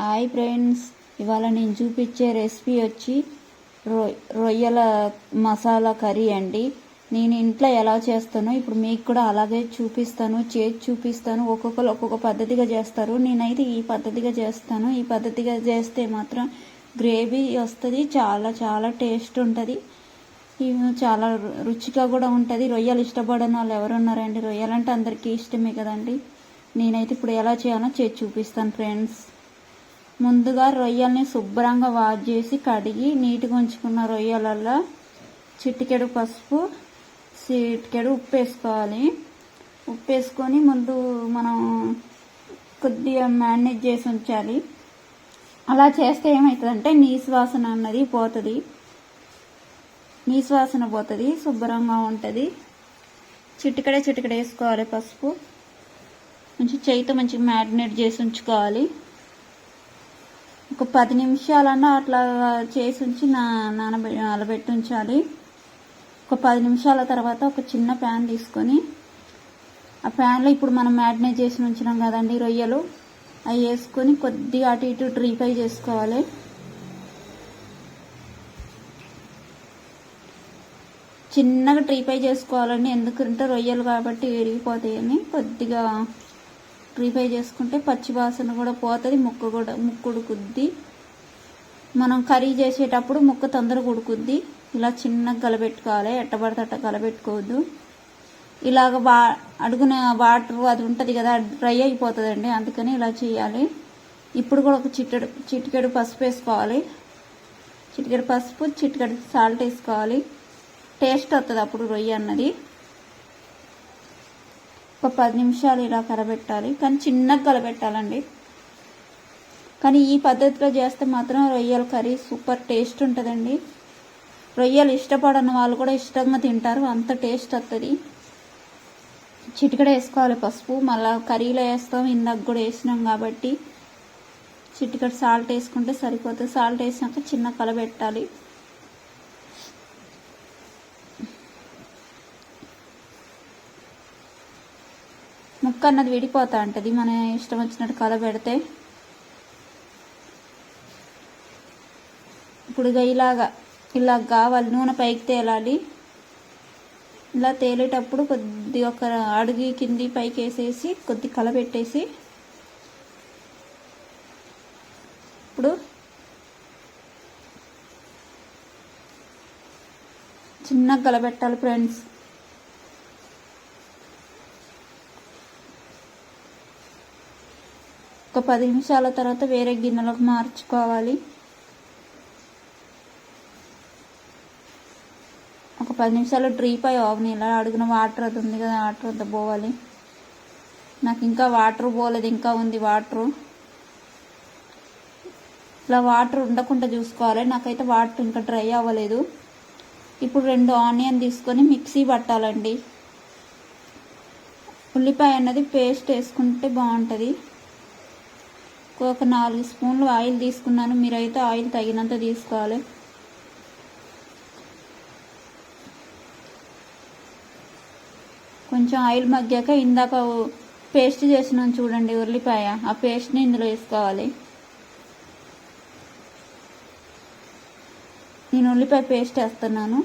Hi friends, ఇవాళ నేను చూపించే రెసిపీ వచ్చి రొయ్యల మసాలా కర్రీ అండి. నేను ఇంట్లో ఎలా చేస్తానో ఇప్పుడు మీకు కూడా అలాగే చూపిస్తాను, చేసి చూపిస్తాను. ఒక్కొక్కరు ఒక్కొక్క పద్ధతిగా చేస్తారు, నేనైతే ఈ పద్ధతిగా చేస్తాను. ఈ పద్ధతిగా చేస్తే మాత్రం గ్రేవీ వస్తుంది, చాలా చాలా టేస్ట్ ఉంటుంది, చాలా రుచిగా కూడా ఉంటుంది. రొయ్యలు ఇష్టపడని వాళ్ళు ఎవరున్నారండి? రొయ్యలు అంటే అందరికీ ఇష్టమే కదండి. నేనైతే ఇప్పుడు ఎలా చేయాలో చేసి చూపిస్తాను ఫ్రెండ్స్. ముందుగా రొయ్యల్ని శుభ్రంగా వాష్ చేసి కడిగి నీట్గా ఉంచుకున్న రొయ్యలల్లో చిటికెడు పసుపు, చిటికెడు ఉప్పు వేసుకోవాలి. ఉప్పు వేసుకొని ముందు మనం కొద్దిగా మ్యారినేట్ చేసి ఉంచాలి. అలా చేస్తే ఏమవుతుందంటే నీసు వాసన అన్నది పోతుంది, నీసు వాసన పోతుంది, శుభ్రంగా ఉంటుంది. చిటికెడ వేసుకోవాలి పసుపు. మంచి చేయితో మంచిగా మ్యారినేట్ చేసి ఉంచుకోవాలి. ఒక 10 నిమిషాలన్నా అట్లా చేసి ఉంచి అలబెట్టి ఉంచాలి. ఒక 10 నిమిషాల తర్వాత ఒక చిన్న ప్యాన్ తీసుకొని ఆ ప్యాన్లో ఇప్పుడు మనం మ్యారినేట్ చేసి ఉంచినాం కదండి రొయ్యలు, అవి వేసుకొని కొద్దిగా అటు ఇటు డ్రీ ఫ్రై చేసుకోవాలి. చిన్నగా డ్రీ ఫ్రై చేసుకోవాలండి, ఎందుకంటే రొయ్యలు కాబట్టి విరిగిపోతాయని. కొద్దిగా డ్రీ ఫ్రై చేసుకుంటే పచ్చి వాసన కూడా పోతుంది, ముక్క ఉడుకుద్ది. మనం కర్రీ చేసేటప్పుడు ముక్క తొందరగా ఉడుకుద్ది. ఇలా చిన్నగా కలబెట్టుకోవాలి, ఎట్టబడితే అట్ట కలబెట్టుకోవద్దు. ఇలాగ అడుగున వాటర్ అది ఉంటుంది కదా, డ్రై అయిపోతుందండి, అందుకని ఇలా చేయాలి. ఇప్పుడు కూడా ఒక చిటికెడు పసుపు వేసుకోవాలి. చిటికెడు పసుపు, చిటికెడు సాల్ట్ వేసుకోవాలి. టేస్ట్ వస్తుంది అప్పుడు రొయ్య అన్నది. ఒక 10 నిమిషాలు ఇలా కలబెట్టాలి, కానీ చిన్నగా కలబెట్టాలండి. కానీ ఈ పద్ధతిలో చేస్తే మాత్రం రొయ్యల కర్రీ సూపర్ టేస్ట్ ఉంటుందండి. రొయ్యలు ఇష్టపడని వాళ్ళు కూడా ఇష్టంగా తింటారు, అంత టేస్ట్ వస్తుంది. చిటికెడ వేసుకోవాలి పసుపు, మళ్ళీ కర్రీలో వేస్తాం, ఇందాక కూడా వేసినాం కాబట్టి చిటికెడ సాల్ట్ వేసుకుంటే సరిపోతుంది. సాల్ట్ వేసినాక చిన్న కలబెట్టాలి. ముక్క అన్నది విడిపోతా ఉంటుంది మన ఇష్టం వచ్చినట్టు కలబెడితే. ఇప్పుడు ఇలా కావాలి, నూనె పైకి తేలాలి. ఇలా తేలేటప్పుడు కొద్దిగా ఒక అడుగు కింది పైకి వేసేసి కొద్ది కలబెట్టేసి ఇప్పుడు చిన్నగా కలబెట్టాలి ఫ్రెండ్స్. ఒక 10 నిమిషాల తర్వాత వేరే గిన్నెలోకి మార్చుకోవాలి. ఒక 10 నిమిషాలు డ్రీ ఫ్రై అవని. ఇలా అడుగున వాటర్ అది ఉంది కదా, వాటర్ అంతా పోవాలి. నాకు ఇంకా వాటర్ పోలేదు, ఇంకా ఉంది వాటరు. ఇలా వాటర్ ఉండకుండా చూసుకోవాలి. నాకైతే వాటర్ ఇంకా డ్రై అవ్వలేదు. ఇప్పుడు 2 ఆనియన్ తీసుకొని మిక్సీ పట్టాలండి. ఉల్లిపాయ అన్నది పేస్ట్ వేసుకుంటే బాగుంటుంది. ఒక 4 స్పూన్లు ఆయిల్ తీసుకున్నాను, మీరైతే ఆయిల్ తగినంత తీసుకోవాలి. కొంచెం ఆయిల్ మగ్గాక ఇందాక పేస్ట్ చేసినాను చూడండి ఉల్లిపాయ, ఆ పేస్ట్ని ఇందులో వేసుకోవాలి. నేను ఉల్లిపాయ పేస్ట్ వేస్తున్నాను.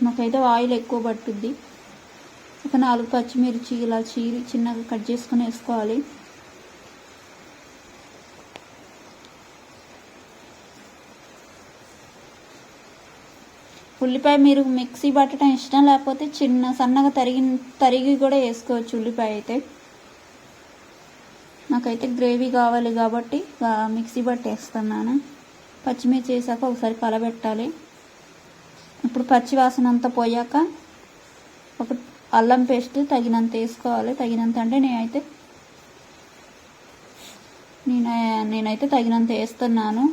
నాకైతే ఆయిల్ ఎక్కువ పట్టుద్ది. ఒక 4 పచ్చిమిర్చి ఇలా చిన్నగా కట్ చేసుకొని వేసుకోవాలి. ఉల్లిపాయ మీరు మిక్సీ పట్టడం ఇష్టం లేకపోతే సన్నగా తరిగి కూడా వేసుకోవచ్చు ఉల్లిపాయ అయితే. నాకైతే గ్రేవీ కావాలి కాబట్టి మిక్సీ పట్టేస్తున్నాను. పచ్చిమిర్చి వేసాక ఒకసారి కలబెట్టాలి. ఇప్పుడు పచ్చి వాసన అంతా పోయాక ఒక అల్లం పేస్ట్ తగినంత వేసుకోవాలి. తగినంత అంటే నేనైతే తగినంత వేస్తున్నాను.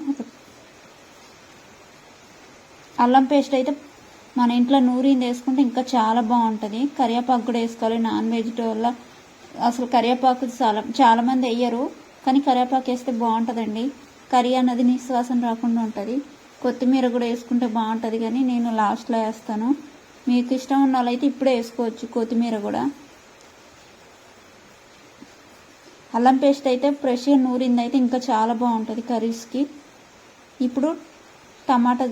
అల్లం పేస్ట్ అయితే మన ఇంట్లో నూరింది వేసుకుంటే ఇంకా చాలా బాగుంటుంది. కరివేపాకు కూడా వేసుకోవాలి. నాన్ వెజ్ వల్ల అసలు కరివేపాకు చాలామంది వేయరు, కానీ కరివేపాకు వేస్తే బాగుంటుందండి. కర్రీ అన్నది నిశ్వాసం రాకుండా ఉంటుంది. కొత్తిమీర కూడా వేసుకుంటే బాగుంటుంది, కానీ నేను లాస్ట్లో వేస్తాను. మీకు ఇష్టం ఉన్న వాళ్ళైతే ఇప్పుడే వేసుకోవచ్చు కొత్తిమీర కూడా. అల్లం పేస్ట్ అయితే ఫ్రెష్గా నూరింది అయితే ఇంకా చాలా బాగుంటుంది కర్రీస్కి. ఇప్పుడు టమాటా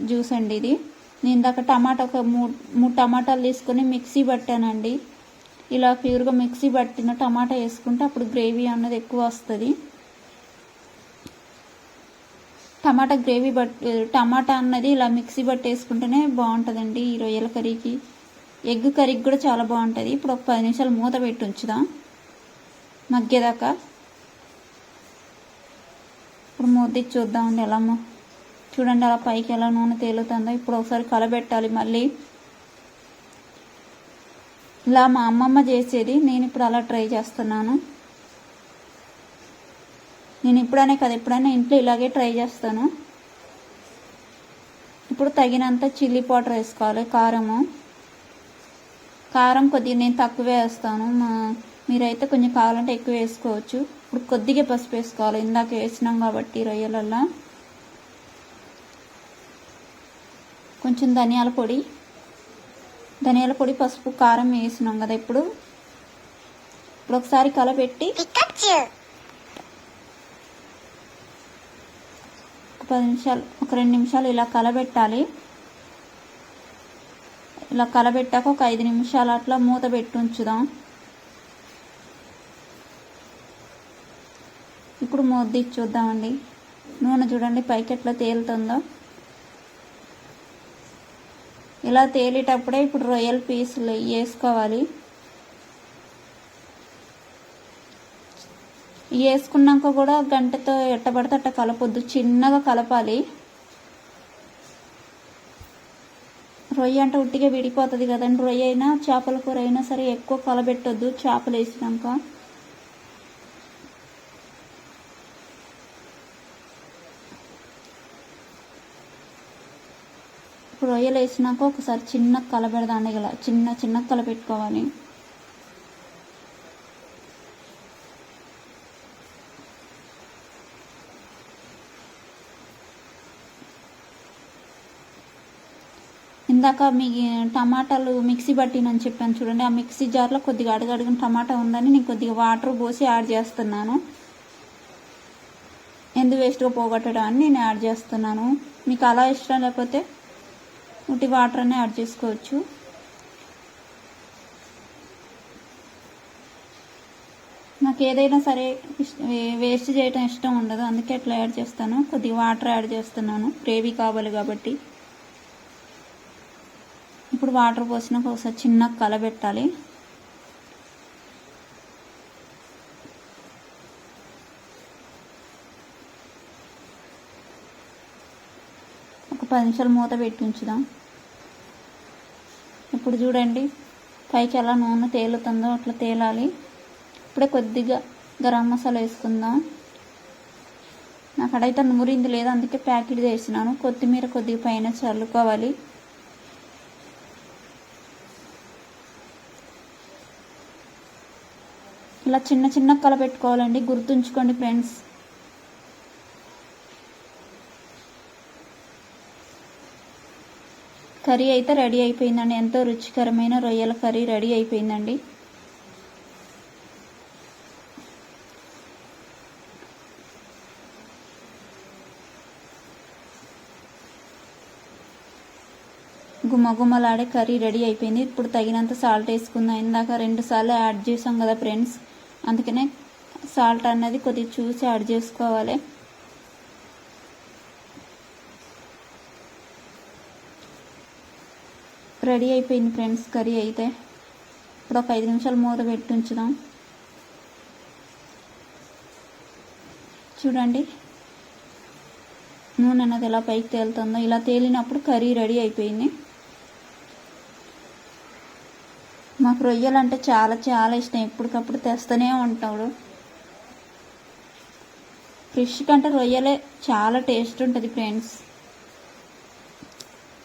జ్యూస్ అండి ఇది. నేను ఇందాక టమాటా ఒక మూడు టమాటాలు తీసుకొని మిక్సీ పట్టానండి. ఇలా ప్యూర్గా మిక్సీ పట్టిన టమాటా వేసుకుంటే అప్పుడు గ్రేవీ అన్నది ఎక్కువ వస్తుంది. టమాటా అన్నది ఇలా మిక్సీ పట్టి వేసుకుంటేనే బాగుంటుందండి ఈ రొయ్యల కర్రీకి. ఎగ్ కర్రీకి కూడా చాలా బాగుంటుంది. ఇప్పుడు ఒక 10 నిమిషాలు మూత పెట్టి ఉంచుదాం మగ్గేదాకా. ఇప్పుడు మూత తీసి చూద్దామండి ఎలా చూడండి అలా పైకి ఎలా నూనె తేలుతుందో. ఇప్పుడు ఒకసారి కలబెట్టాలి మళ్ళీ. ఇలా మా అమ్మమ్మ చేసేది, నేను ఇప్పుడు అలా ట్రై చేస్తున్నాను. నేను ఇప్పుడనే కదా, ఎప్పుడైనా ఇంట్లో ఇలాగే ట్రై చేస్తాను. ఇప్పుడు తగినంత చిల్లీ పౌడర్ వేసుకోవాలి. కారం కొద్దిగా నేను తక్కువే వేస్తాను. మీరైతే కొంచెం కావాలంటే ఎక్కువ వేసుకోవచ్చు. ఇప్పుడు కొద్దిగా పసుపు వేసుకోవాలి, ఇందాక వేసినాం కాబట్టి రొయ్యలల్లో. కొంచెం ధనియాల పొడి, పసుపు, కారం వేసినాం కదా. ఇప్పుడు ఒకసారి కలపెట్టి ఒక 2 నిమిషాలు ఇలా కలబెట్టాలి. ఇలా కలబెట్టాక ఒక 5 నిమిషాలు అట్లా మూత పెట్టి ఉంచుదాం. ఇప్పుడు మూత తీసి చూద్దామండి. నూనె చూడండి పైకి ఎట్లా తేలుతుందో. ఇలా తేలేటప్పుడే ఇప్పుడు రొయ్యల పీసులు వేసుకోవాలి. వేసుకున్నాక కూడా గంటతో ఎట్టబడితే అట్ట కలపొద్దు, చిన్నగా కలపాలి. రొయ్య అంటే ఉట్టిగా విడిపోతుంది కదండి. రొయ్య అయినా చేపల కూర అయినా సరే ఎక్కువ కలబెట్టొద్దు చేపలు వేసినాక. ఇప్పుడు రొయ్యలు వేసినాక ఒకసారి చిన్న కలబెడదాండి. ఇలా చిన్న కలపెట్టుకోవాలి. ఇందాక మీ టమాటాలు మిక్సీ పట్టినని చెప్పాను చూడండి. ఆ మిక్సీ జార్లో కొద్దిగా అడుగడుగున టమాటా ఉందని నేను కొద్దిగా వాటర్ పోసి యాడ్ చేస్తున్నాను. ఎందుకు వేస్ట్గా పోగొట్టడం అని నేను యాడ్ చేస్తున్నాను. మీకు అలా ఇష్టం లేకపోతే ఉట్టి వాటర్ అనే యాడ్ చేసుకోవచ్చు. నాకు ఏదైనా సరే వేస్ట్ చేయడం ఇష్టం ఉండదు, అందుకే అట్లా యాడ్ చేస్తాను. కొద్దిగా వాటర్ యాడ్ చేస్తున్నాను, గ్రేవీ కావాలి కాబట్టి. ఇప్పుడు వాటర్ పోసినాక ఒకసారి చిన్నగా కలబెట్టాలి. ఒక 10 నిమిషాలు మూత పెట్టి ఉంచుదాం. ఇప్పుడు చూడండి పైకి ఎలా నూనె తేలుతుందో అట్లా తేలాలి. ఇప్పుడే కొద్దిగా గరం మసాలా వేసుకుందాం. నాకు అడైతే నూరింది లేదు, అందుకే ప్యాకెట్ వేసినాను. కొత్తిమీర కొద్దిగా పైన చల్లుకోవాలి. ఇలా చిన్న కలపెట్టుకోవాలండి, గుర్తుంచుకోండి ఫ్రెండ్స్. కర్రీ అయితే రెడీ అయిపోయిందండి. ఎంతో రుచికరమైన రొయ్యల కర్రీ రెడీ అయిపోయిందండి. గుమ్మగుమ్మలాడే కర్రీ రెడీ అయిపోయింది. ఇప్పుడు తగినంత సాల్ట్ వేసుకుందాం. ఇందాక 2 సార్లు యాడ్ చేసాం కదా ఫ్రెండ్స్, అందుకనే సాల్ట్ అన్నది కొద్దిగా చూసి యాడ్ చేసుకోవాలి. రెడీ అయిపోయింది ఫ్రెండ్స్ కర్రీ అయితే. ఇప్పుడు ఒక 5 నిమిషాలు మూత పెట్టి ఉంచుదాం. చూడండి నూనె అన్నది ఎలా పైకి తేలుతుందో. ఇలా తేలినప్పుడు కర్రీ రెడీ అయిపోయింది. మాకు రొయ్యలు అంటే చాలా చాలా ఇష్టం, ఎప్పటికప్పుడు తెస్తూనే ఉంటాడు. ఫిష్ కంటే రొయ్యలే చాలా టేస్ట్ ఉంటుంది ఫ్రెండ్స్.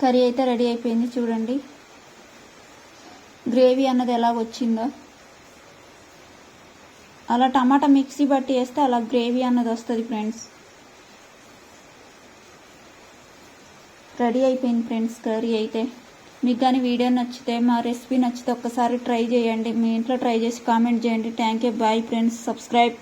కర్రీ అయితే రెడీ అయిపోయింది. చూడండి గ్రేవీ అన్నది ఎలా వచ్చిందో. అలా టమాటా మిక్సీ బట్టి వేస్తే అలా గ్రేవీ అన్నది వస్తుంది ఫ్రెండ్స్. రెడీ అయిపోయింది ఫ్రెండ్స్ కర్రీ అయితే. మీకు కానీ వీడియో నచ్చితే, మా రెసిపీ నచ్చితే ఒక్కసారి ట్రై చేయండి. మీ ఇంట్లో ట్రై చేసి కామెంట్ చేయండి. Thank you. Bye friends. Subscribe.